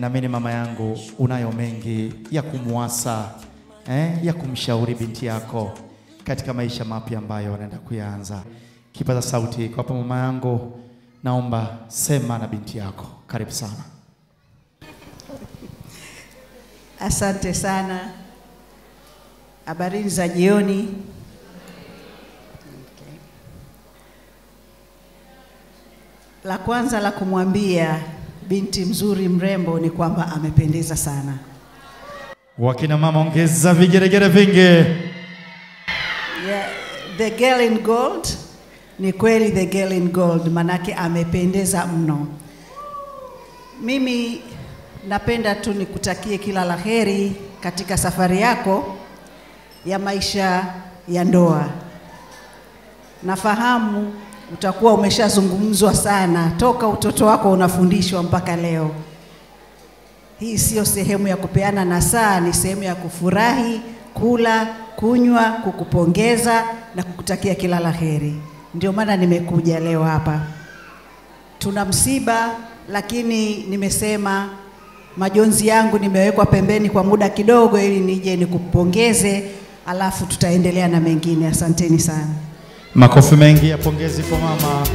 Naamini mama yangu unayo mengi ya kumwasa, ya kumshauri binti yako katika maisha mapya ambayo anaenda kuyaanza. Kipaza sauti kwa mama yangu, naomba sema na binti yako. Karibu sana. Asante sana. Habari za jioni. La kwanza la kumwambia binti mzuri mrembo ni kwamba amependeza sana. Wakina mama ongeza vigeregere vingi. Yeah, the girl in gold. Ni kweli the girl in gold, manake amependeza mno. Mimi napenda tu nikutakie kila laheri katika safari yako ya maisha ya ndoa. Nafahamu utakuwa umeshazungumzwa sana toka utoto wako unafundishwa mpaka leo. Hii sio sehemu ya kupeana nasaha, ni sehemu ya kufurahi, kula, kunywa, kukupongeza na kukutakia kila laheri. Ndio maana nimekuja leo hapa. Tuna msiba, lakini nimesema majonzi yangu nimewekwa pembeni kwa muda kidogo ili nije nikupongeze, alafu tutaendelea na mengine. Asanteni sana. Makofi mengi ya pongezi kwa mama.